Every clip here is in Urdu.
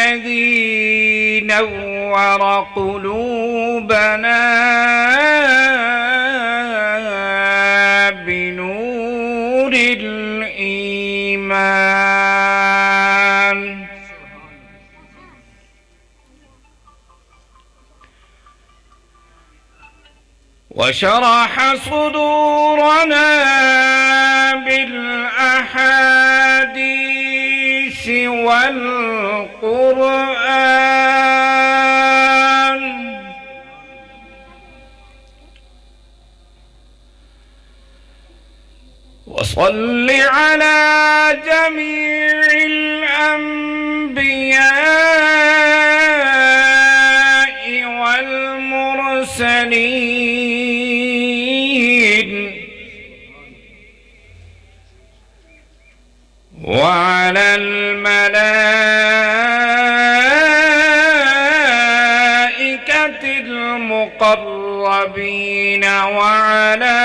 الذي نور قلوبنا بنور الإيمان وشرح صدورنا بالأحاديث والقرآن وصل على جميع الأنبياء والمرسلين وعلى الملائكة المقربين وعلى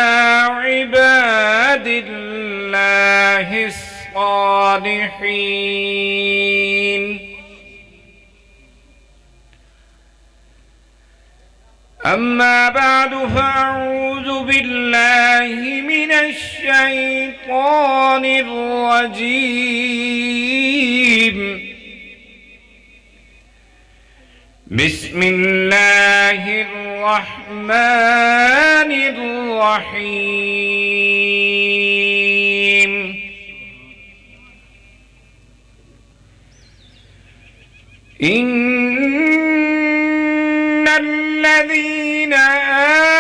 عباد الله الصالحين. أما بعد فأعوذ بالله من الشيطان الرجيم. بسم الله الرحمن الرحيم. إن الذين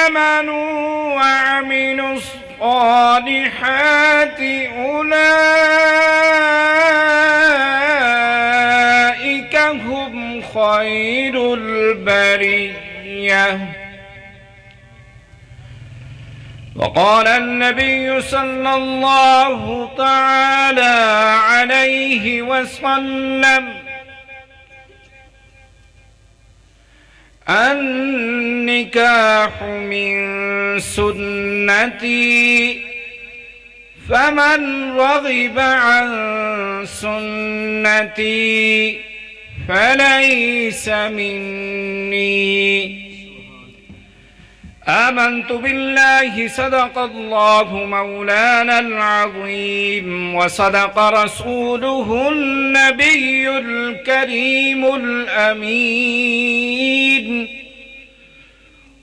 آمنوا وعملوا الصالحات أولئك هم خير البرية. وقال النبي صلى الله تعالى عليه وسلم: النكاح من سنتي فمن رغب عن سنتي فليس مني. آمنت بالله صدق الله مولانا العظيم وصدق رسوله النبي الكريم الأمين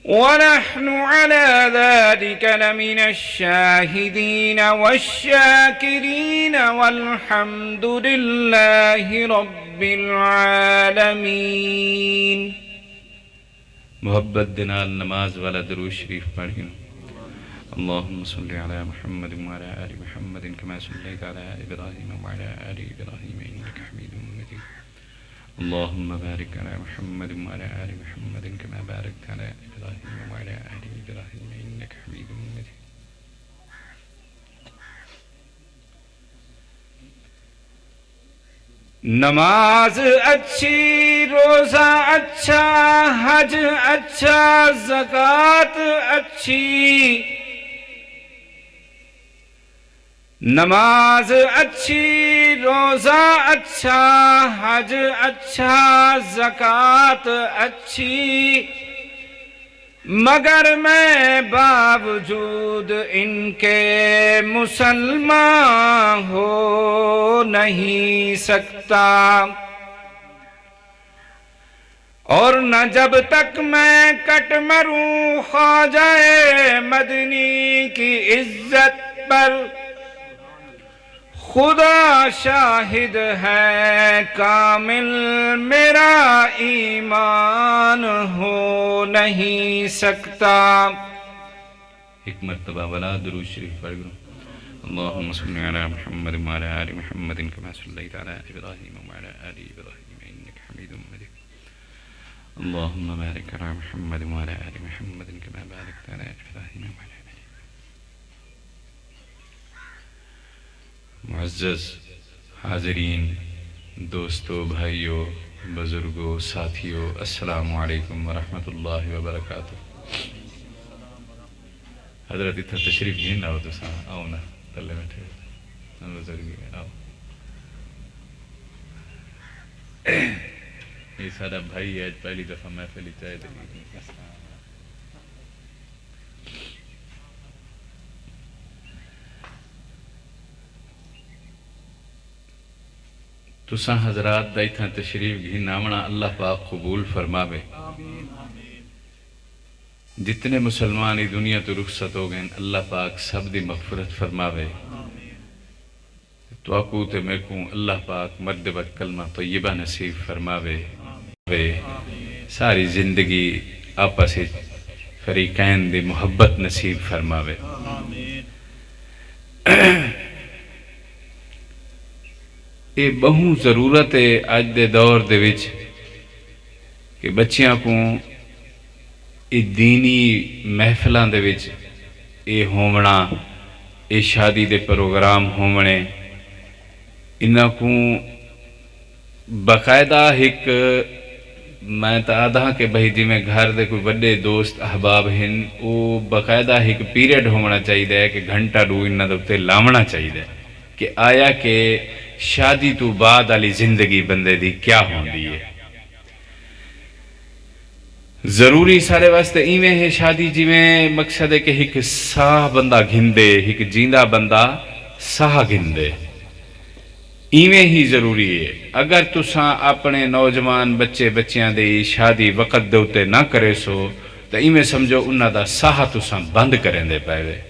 ونحن على ذلك لمن الشاهدين والشاكرين والحمد لله رب العالمين. محبت دنال نماز والا درود شریف پڑھیں. اللهم صل على محمد وعلى آل محمد كما صليت على إبراهيم وعلى آل إبراهيم إنك حميد مجيد. اللهم بارك على محمد وعلى آل محمد كما باركت على إبراهيم وعلى آل إبراهيم إنك حميد مجيد. نماز اچھی، روزہ اچھا، حج اچھا، زکوٰۃ اچھی. نماز اچھی، روزہ اچھا، حج اچھا، زکوٰۃ اچھی، مگر میں باوجود ان کے مسلمان ہو نہیں سکتا، اور نہ جب تک میں کٹ مروں خواجہ مدنی کی عزت پر. خدا شاہد ہے کامل میرا ایمان ہو نہیں سکتا. ایک مرتبہ والا درود شریف پڑھ لو. اللهم صل على محمد وعلى آل محمد كما صليت على إبراهيم وعلى آل إبراهيم إنك حميد مجيد. اللهم بارك على محمد وعلى آل محمد كما باركت على إبراهيم وعلى آل. معزز حاضرین، دوستو، بھائیو، بزرگو، ساتھیو، السلام علیکم ورحمۃ اللہ وبرکاتہ. حضرت اتھا تشریف جین آؤ تو ساں آؤ نا تلے بیٹھے بزرگی آؤ. یہ سارا بھائی ہے پہلی دفعہ محفل چاہے تساں حضرات دا اتھاں تشریف گھی نامنا اللہ پاک قبول فرماوے. جتنے مسلمان دنیا تو رخصت ہو گئے اللہ پاک سب دی مغفرت فرماوے. تو آکو تے میں کوں اللہ پاک مرتبہ کلمہ طیبہ نصیب فرماوے. ساری زندگی آپس فریقین دی محبت نصیب فرماوے. یہ بہوں ضرورت ہے آج دے دور دے وچ کہ بچیاں کو یہ دینی محفلان دے وچ یہ ہومنا یہ شادی دے پروگرام ہومنے انہاں کو باقاعدہ ایک میں تا آدھا کہ بھئی جی میں گھر دے کوئی بڑے دوست احباب ہیں وہ باقاعدہ ایک پیریڈ ہونا چاہیے کہ گھنٹہ دو انہاں دے لاونا چاہیے کہ آیا کہ شادی تو بعد والی زندگی بندے دی کیا ہوندی ہے. ضروری سارے واسطے ایویں ہے شادی جی میں مقصد ہے کہ ایک ساہ بندہ گھندے ایک جیندہ بندہ ساہ گھندے ایویں ہی ضروری ہے. اگر تساں اپنے نوجوان بچے بچیاں دے شادی وقت دے اتے نہ کرے سو تو ایویں سمجھو انہاں دا ساہ تساں بند کریں دے پائے.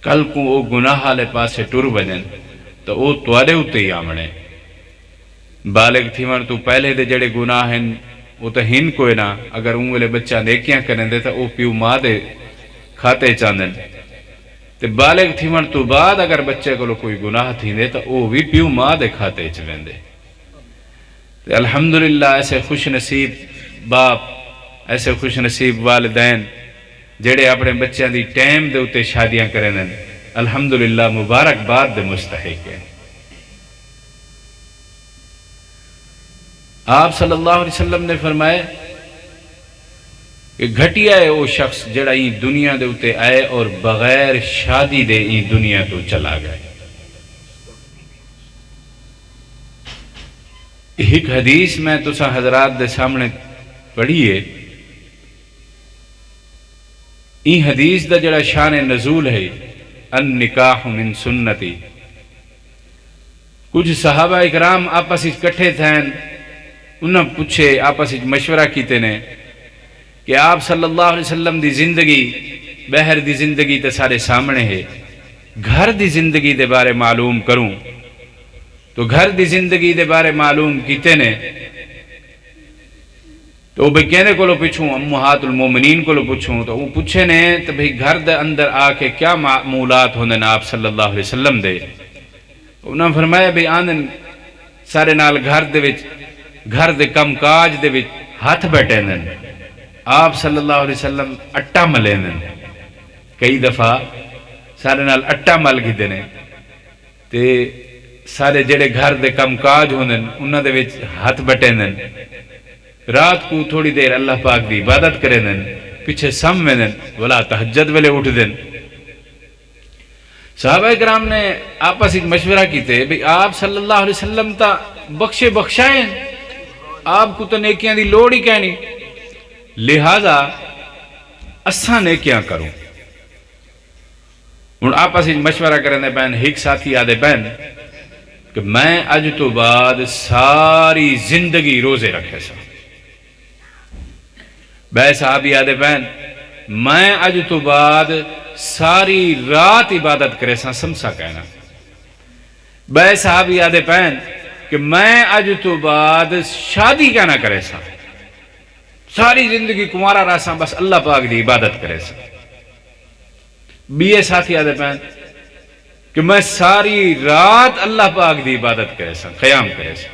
کل کو وہ گناہ والے پاسے ٹر بجن تو وہ توارے اتے ہی آمنے. بالغ تھیون تو پہلے دے جڑے گناہ ہیں وہ تو ہن کوئی نہ اگر ان والے بچہ نیکیاں کریں دے تو وہ پیو ماں دے کھاتے چاندن. تے بالغ تھیون تو بعد اگر بچے کو کوئی گناہ تھی دے تو وہ بھی پیو ماں دے کھاتے چلیں دے. الحمدللہ ایسے خوش نصیب باپ ایسے خوش نصیب والدین جڑے اپنے بچیاں دی ٹائم دے اتے شادیاں کریں دیں الحمدللہ مبارک باد دے مستحق ہے. آپ صلی اللہ علیہ وسلم نے فرمائے کہ گھٹیا ہے وہ شخص جڑا یہ دنیا دے اتے آئے اور بغیر شادی دے یہ دنیا تو چلا گئے. ایک حدیث میں تسا حضرات دے سامنے پڑھیے. این حدیث دا جڑا شان نزول ہے النکاح من سنتی. کچھ صحابہ اکرام آپس اکٹھے تھے انہوں پوچھے آپس مشورہ کیتے نے کہ آپ صلی اللہ علیہ وسلم دی زندگی بہر دی زندگی تے سارے سامنے ہے گھر دی زندگی دے بارے معلوم کروں. تو گھر دی زندگی دے بارے معلوم کیتے نے تو بھئی کہنے کو لو پوچھوں امہات المومنین کو لو پوچھوں تو وہ پوچھے نے تو بھئی گھر دے اندر آ کے کیا معمولات ہوندے نا آپ صلی اللہ علیہ وسلم دے. انہوں نے فرمایا بھئی آندن سارے نال گھر دے کم کاج دے وچ ہاتھ بیٹھے دن. آپ صلی اللہ علیہ وسلم اٹا ملے دن کئی دفعہ سارے نال اٹا مل گی دینے تے سارے جڑے گھر دے کم کاج ہوندے انہاں دے وچ ہاتھ بٹے دن. رات کو تھوڑی دیر اللہ پاک دی عبادت کرے دن پیچھے سم میں دن ولا تہجد ویلے اٹھ دن. صحابہ کرام نے آپس ایک مشورہ کیتے بھی آپ صلی اللہ علیہ وسلم تا بخشے بخشائیں آپ کو تو نیکیاں دی لوڑ ہی کہنی لہذا اساں نیکیاں کروں. ہن آپس ایک مشورہ کرنے پہن ایک ساتھی آدھے پہن کہ میں اج تو بعد ساری زندگی روزے رکھے سا. بے صحابی آدھے پہن میں اج تو بعد ساری رات عبادت کرے سا سمسا کہنا. بے صحابی آدھے پہن کہ میں اج تو بعد شادی کہنا کرے سا ساری زندگی کمارا رہا سا بس اللہ پاک دی عبادت کرے سا. بیے ساتھی آدھے پہن کہ میں ساری رات اللہ پاک دی عبادت کرے سا قیام کرے سا.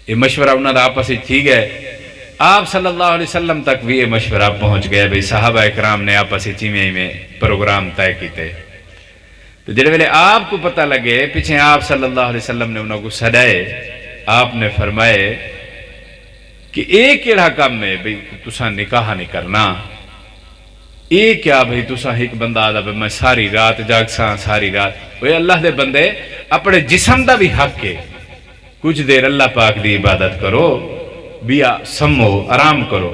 یہ مشورہ انہوں نے آپس ہی تھی گئے. آپ صلی اللہ علیہ وسلم تک بھی یہ مشورہ پہنچ گئے بھئی صحابہ اکرام نے آپس ہی چیمیں میں پروگرام طے کیتے. تو جڑے ویلے آپ کو پتہ لگے پیچھے آپ صلی اللہ علیہ وسلم نے انہوں کو سدائے آپ نے فرمائے کہ ایک کیڑا کام میں بھئی تساں نکاح نہیں کرنا. ایک کیا بھئی تساں ایک بندہ آدھا بھئی میں ساری رات جاگ ساں ساری رات. بھئی اللہ دے بندے اپنے جسم دا بھی حق ہے کچھ دیر اللہ پاک دی عبادت کرو بیا سمو آرام کرو.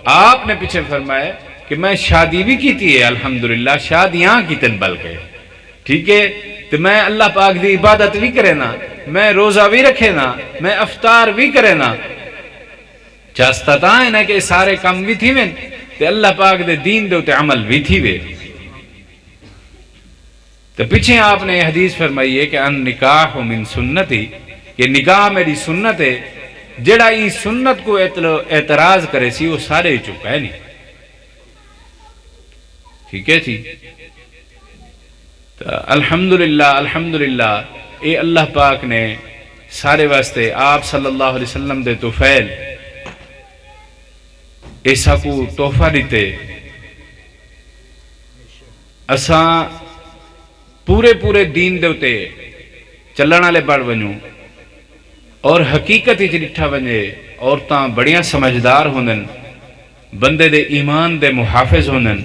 آپ نے پیچھے فرمایا کہ میں شادی بھی کیتی ہے الحمدللہ، شادیاں کیتن بلکہ ٹھیک ہے، تو میں اللہ پاک دی عبادت بھی کرے نا، میں روزہ بھی رکھے نا، میں افطار بھی کرے نا، چاستہ تا ہے نا کہ سارے کام بھی تھی میں تے اللہ پاک دے دین دے تے عمل بھی تھی وے. تو پیچھے آپ نے حدیث فرمائی ہے کہ ان نکاح من سنتی، یہ نکاح میری سنت ہے، جڑا یہ سنت کو اعتراض کرے سی وہ سارے ہی چکا ہے نہیں. ٹھیک ہے جی. الحمدللہ اے اللہ پاک نے سارے واسطے آپ صلی اللہ علیہ وسلم دے توفیل ایسا کو تحفہ دیتے. اساں پورے دین دے اتے چلن والے بڑھ ونجوں اور حقیقت ہی ڈٹھا ونجے عورتاں بڑیاں سمجھدار ہونن، بندے دے ایمان دے محافظ ہونن.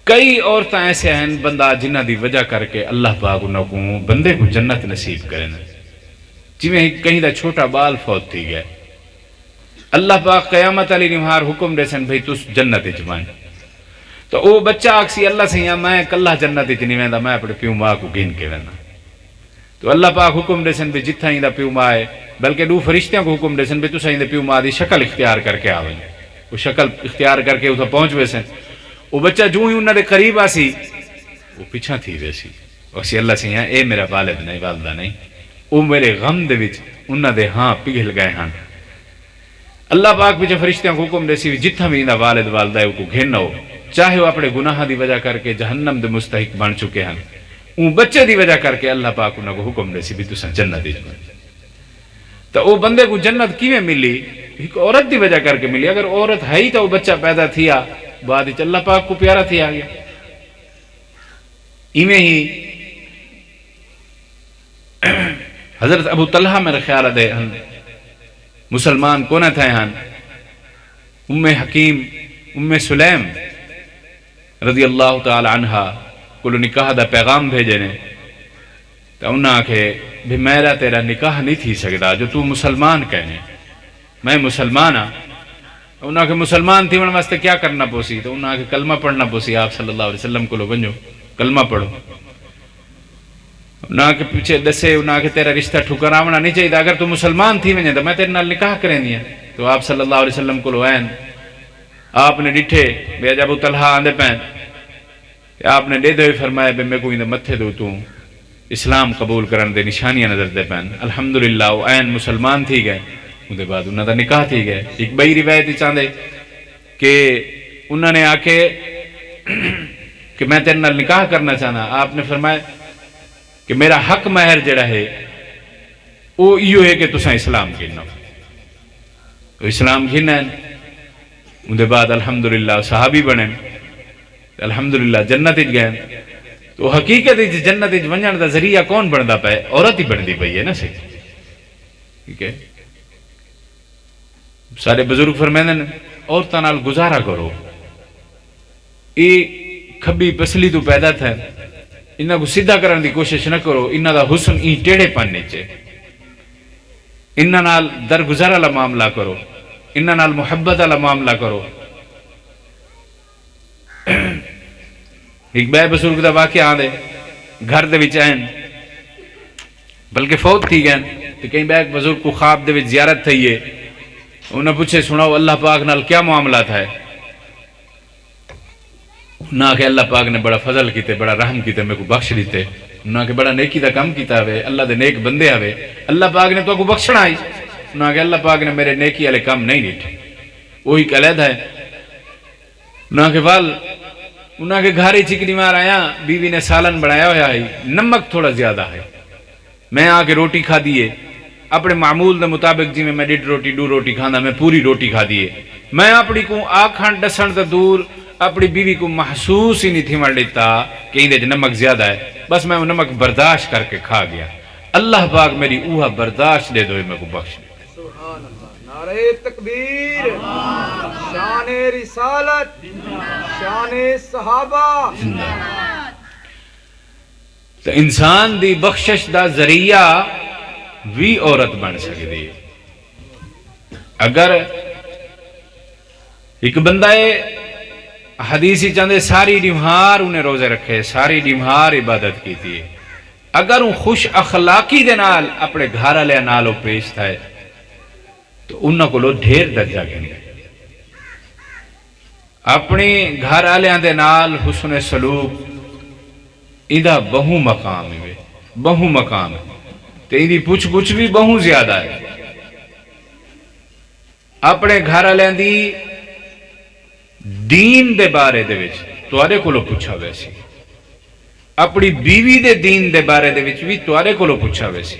کئی عورتاں ایسے ہیں بندہ جنہ دی وجہ کر کے اللہ پاک انہوں کو بندے کو جنت نصیب کریں، جی میں کہیں دا چھوٹا بال فوت تھی گئے، اللہ پاک قیامت علی نمہار حکم دے سن بھئی تُس جنت اجمائیں. تو وہ بچہ آکسی اللہ سے یا میں کلہ جنت اجنی ویندہ، میں اپنے پیو ماں کو گین کے ویندہ. تو اللہ پاک حکم دے سن بھی جتھا ہی دا پیو ماں ہے، بلکہ دو فرشتیاں کو حکم دے سن بھی تُسا ہی دا پیو ماں دی شکل اختیار کر کے آویں. وہ شکل اختیار کر کے اتھا پہنچ وے سن. وہ بچہ جو ہی انہوں نے قریب آسی وہ پیچھا تھی ویسی اسی اللہ سے یہاں اے میرا والد نہیں والدہ نہیں، وہ میرے غم دے وچ انہوں دے ہاں پگھل گئے ہاں. اللہ پاک پیچھے فرشتیاں کو حکم دے سی جتھا بھی انہوں والد والدہ ہے وہ کو گھن ہو، چاہے وہ اپنے گناہ دی وجہ کر کے جہنم دے مستحق بن چکے ہیں، ان بچے دی وجہ کر کے اللہ پاک انہوں کو حکم دے سی بھی تُسا جنت اجمائیں. تو وہ بندے کو جنت کیویں ملی؟ ایک عورت دی وجہ کر کے ملی. اگر عورت ہے ہی تو وہ بچہ پیدا تھیا بعد اللہ پاک کو پیارا تھی آگیا. ایمیں ہی حضرت ابو طلحہ میرے خیال دے مسلمان کونے تھے ہیں، ام حکیم ام سلیم رضی اللہ تعالی عنہ کو نکاح دا پیغام بھیجے نے. تو انہاں کہ بھی میرا تیرا نکاح نہیں تھی سکتا جو تو مسلمان کہنے، میں مسلمان ہاں. انہاں کہ مسلمان تھی انہاں واسطے کیا کرنا پوسی؟ تو انہاں کہ کلمہ پڑھنا پوسی. آپ صلی اللہ علیہ وسلم کو لو بنجو کلمہ پڑھو. انہاں کے پیچھے دسے انہاں کہ تیرا رشتہ ٹھکراونا نہیں چاہیے، اگر تو مسلمان تھی ونجے تو میں تیرے نال نکاح کریں دیا. تو آپ صلی اللہ علیہ وسلم کو لو این آپ نے ڈٹھے بے جب طلحہ آندے پین آپ نے دے دے فرمایا بے میں کوئی متھے دو تو اسلام قبول کرن دے نشانیاں نظر دے پین. الحمدللہ وہ این مسلمان تھی گئے. اندھے بعد انہوں دا نکاح تھی گئے. ایک بئی روایت ہی چاندے کہ انہوں نے آکے کہ میں تیرے نال نکاح کرنا چاہنا. آپ نے فرمایا کہ میرا حق مہر جڑا ہے وہ ایو ہے کہ تساں اسلام گھننا. تو اسلام گھننا ہے. اندھے بعد الحمدللہ صحابی بنے، الحمدللہ جنت اج گئے. تو حقیقت جنت اج ونجن دا ذریعہ کون بندا پے؟ عورت ہی بندی پئی ہے نا سی. ٹھیک ہے. سارے بزرگ فرمائیں عورتاں نال گزارا کرو. یہ کھبی پسلی تو پیدا تھا، انہاں کو سیدھا کرن دی کوشش نہ کرو. انہاں دا حسن ای ٹیڑے پانے چے. انہاں نال درگزر والا معاملہ کرو، انہاں نال محبت والا معاملہ کرو. ایک بے بزرگ دا واقعہ آدھے گھر دے وچ آئیں بلکہ فوت تھی گئے. تو کہیں بے بزرگ کو خواب دے وچ زیارت تھی ہے. انہوں نے پوچھے سناؤ اللہ پاک نال کیا معاملات ہے؟ نہ کہ اللہ پاک نے بڑا فضل کیتے، بڑا رحم کیتے، میں کو بخش دیتے. نہ کہ بڑا نیکی دا کام کیتا ہوئے، اللہ دے نیک بندے ہوئے، اللہ پاک نے تو کو بخشنا آئی. نہ کہ اللہ پاک نے میرے نیکی والے کام نہیں دیٹھے. وہی کلید ہے. نہ کہ وال انہاں کے گھاری چکنی مار آیا، بیوی نے سالن بڑھایا ہوا ہے، نمک تھوڑا زیادہ ہے. میں آکے روٹی کھا دیئے اپنے معمول دے مطابق، جی میں ڈیڑھ روٹی دو روٹی کھانا، میں پوری روٹی کھا دیئے. میں اپنی کو آکھان ڈسن تا دور اپنی بیوی کو محسوس ہی نہیں تھی مر لیتا کہ اندھے نمک زیادہ ہے. بس میں وہ نمک برداشت کر کے کھا گیا. اللہ پاک میری اوہا برداشت دے دو میں کو بخش دے. سبحان اللہ. نعرہ تکبیر، شان رسالت، شان صحابہ. تو انسان دی بخشش دا ذریعہ بھی عورت بن سکتی ہے. اگر ایک بندہ حدیثی چاہتے ساری نمہار انہیں روزے رکھے، ساری نمہار عبادت کی تھی، اگر وہ خوش اخلاقی دے نال اپنے گھر والے نالو پیش تھا تو انہوں کو ڈھیر درجہ گھن گئے. اپنی گھر والے دے نال حسن سلوک ادھا بہو مقام ہے، بہو مقام ہے، تو ادھی پوچھ گچھ بھی بہو زیادہ ہے. اپنے گھر والے دی دین دے بارے دے وچ تواڈے کولو پوچھا ویسی، اپنی بیوی دے دین دے بارے دے وچ بھی تواڈے کولو پوچھا ویسی،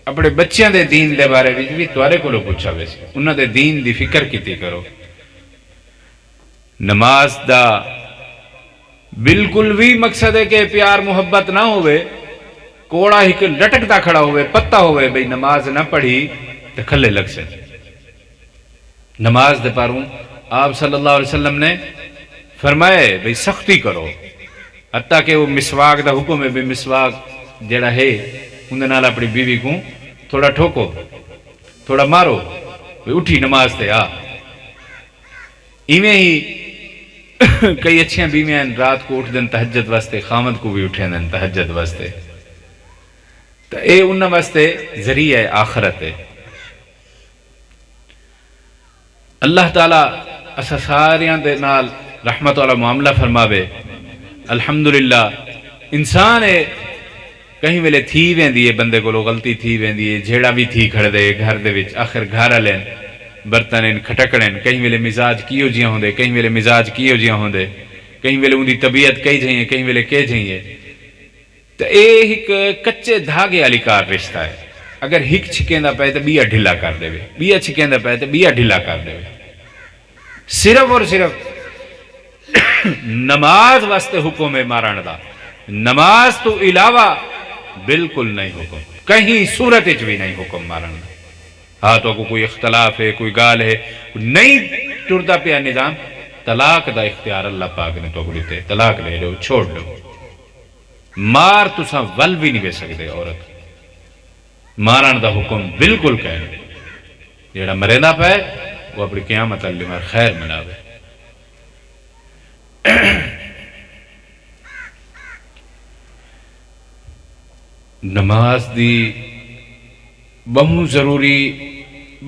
اپنے بچیاں دے دین دے بارے وچ بھی تواڈے کولو پوچھا ویسی. انہاں دے دین دی فکر کیتی کرو. نماز دا بالکل بھی مقصد ہے کہ پیار محبت نہ ہوئے، کوڑا ہی لٹکتا کھڑا ہوئے، پتہ ہوئے بھئی نماز نہ پڑھی تو کھلے لگ سے. نماز دے پاروں آپ صلی اللہ علیہ وسلم نے فرمائے بھئی سختی کرو، حتیٰ کہ وہ مسواک دا حکم ہے بھئی مسواک جڑا ہے اندھے نال اپنی بیوی کو تھوڑا ٹھوکو، تھوڑا مارو، بھئی اٹھی نماز تے آ. ایویں ہی کئی اچھیاں بیویاں رات کو اٹھ دن تہجد واسطے، خامد کو بھی اٹھے دن تہجد واسطے، تو اے انہاں واسطے ذریعہ آخرت ہے. اللہ تعالیٰ اسا ساریاں دے نال رحمت والا معاملہ فرماوے. الحمدللہ انسان ہے کہیں ویلے تھی ویندی ہے، بندے کو غلطی تھی ویندی ہے، جھیڑا بھی تھی کھڑ دے گھر دے وچ، آخر گھر والے برتن کھٹکڑن، کہیں ویلے مزاج کیو جیاں ہوندے، کہیں ویلے مزاج کیو جیاں ہوندے، کہیں ویلے ان دی طبیعت کئی جائیں، کہیں ویلے کہ جائیں. تو اے ایک کچے دھاگے والی کار رشتہ ہے. اگر ہک چھکیندا پے تو بیا ڈھلا کر دے، بیا چھکیندا پے تو بیا ڈھلا کر دے. صرف اور صرف نماز واسطے حکم ہے مارن دا، نماز تو علاوہ بالکل نہیں حکم، کہیں صورت بھی نہیں حکم مارن دا. ہاں تو کوئی اختلاف ہے، کوئی گال ہے، نہیں ٹرتا پیا نظام، طلاق دا اختیار اللہ پاک نے تو دیتے، طلاق لے لو، چھوڑ لو. مار تساں ول بھی نہیں بے سکتے. عورت مارن دا حکم بالکل کہنے، جیڑا مریندا پے وہ اپنی قیامت اللہ مار خیر مناوے. نماز دی بہو ضروری،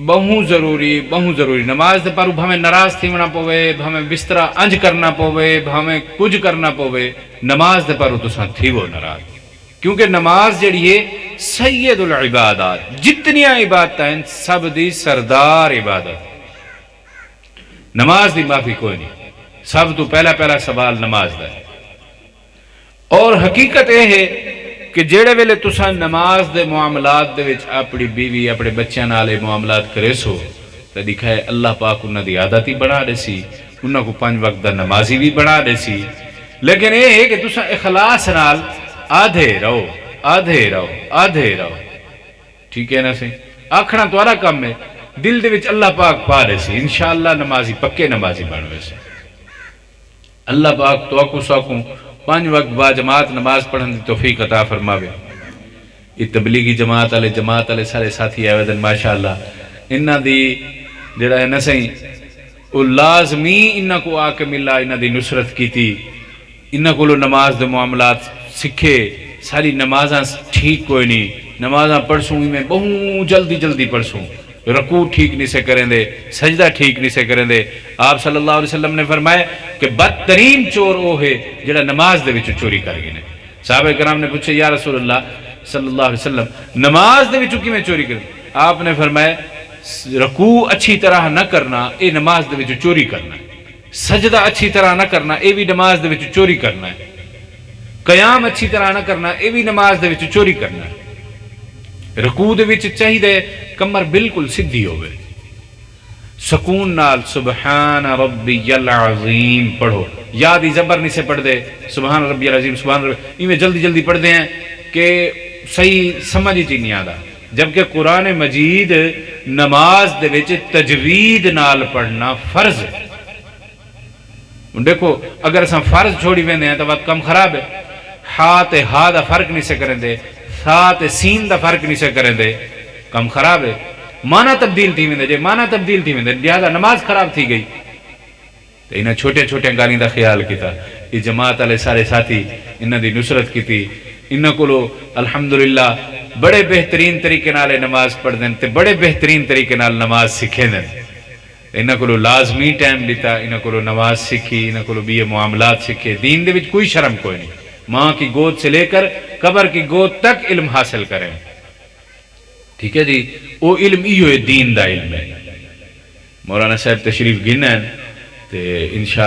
بہو ضروری، بہو ضروری. نماز دے پارو بھامیں ناراض تھیونا پوے، بھامیں بسترا انج کرنا پوے، بھامیں کچھ کرنا پوے، نماز دے پارو تساں تھیو ناراض. کیونکہ نماز جڑی ہے سید العبادات، جتنیاں عبادت ہیں سب دی سردار عبادت. نماز دی معافی کوئی نہیں. سب تو پہلا سوال نماز دا ہے. اور حقیقت یہ ہے کہ جیڑے ویلے تساں نماز دے معاملات دے وچ اپنی بیوی اپنے بچیاں نال معاملات کرے سو تو دکھائے اللہ پاک انہاں دی عادت ہی بنا دے سی، انہاں کو 5 وقت دا نمازی بھی بنا دے سی. لیکن یہ ہے کہ تساں اخلاص نال آدھے رہو، آدھے رہو، آدھے رہو. ٹھیک ہے نا سی؟ آکھنا تمہارا کم ہے، دل دے وچ اللہ پاک پا دے سی، انشاءاللہ نمازی پکے نمازی بنوے سے. اللہ پاک تو کو ساکوں 5 وقت با جماعت نماز پڑھن دی توفیق عطا فرماوے. یہ تبلیغی جماعت والے سارے ساتھی آئے دن ماشاءاللہ انہاں دی جڑا ہے نا سہی وہ لازمی انہاں کو آ کے ملا، انہاں دی نصرت کی تھی، انہاں کو نماز دے معاملات سکھے. ساری نمازاں ٹھیک کوئی نہیں، نمازاں پڑھسوں میں بہت جلدی پڑھسوں، رکوع ٹھیک نہیں سے کریں دے، سجدہ ٹھیک نہیں سے کریں دے. آپ صلی اللہ علیہ وسلم نے فرمایا کہ بدترین چور وہ ہے جڑا نماز دے وچ چوری کر گئے. صحابہ کرام نے پوچھا یا رسول اللہ صلی اللہ علیہ وسلم نماز دے وچ کیویں چوری کر؟ آپ نے فرمایا رکوع اچھی طرح نہ کرنا اے نماز دے وچ چوری کرنا ہے، سجدہ اچھی طرح نہ کرنا اے بھی نماز دے وچ چوری کرنا ہے، قیام اچھی طرح نہ کرنا اے بھی نماز دے وچ چوری کرنا ہے. رکوع دے وچ چاہیے کمر بالکل سدھی ہوئے، سکون نال سبحان ربی العظیم پڑھو. یاد ہی زبر نہیں سے پڑھ دے سبحان ربی العظیم سبحان ربی، یہ جلدی پڑھ دے ہیں کہ صحیح سمجھ ہی نہیں آتا. جبکہ قرآن مجید نماز دے وچ تجوید نال پڑھنا فرض ہے. دیکھو اگر اساں فرض چھوڑی ویندے ہیں تو وقت کم خراب ہے. ہا تے ہا دا فرق نہیں سے کریں دے، سا تے سین دا فرق نہیں سے کریں دے، کم خراب ہے. مانا تبدیل تھی ویندے جے مانا تبدیل تھی ویندے لہذا نماز خراب تھی گئی تو انہیں چھوٹے چھوٹے گانی دا خیال کیتا یہ جماعت والے سارے ساتھی انہاں دی نصرت کیتی انہاں کولو الحمدللہ بڑے بہترین طریقے نال نماز پڑھ دیں تے بڑے بہترین طریقے نال نماز سکھے دیں انہاں کولو لازمی ٹائم لیتا انہاں کولو نماز سکھی انہاں کولو بھی یہ معاملات سکھے دین دے وچ کوئی شرم کوئی نہیں ماں کی گود سے لے کر قبر کی گود تک علم حاصل کریں ٹھیک ہے جی وہ علم ایو ہے دین دا علم ہے مولانا صاحب تشریف گنن تے انشاءاللہ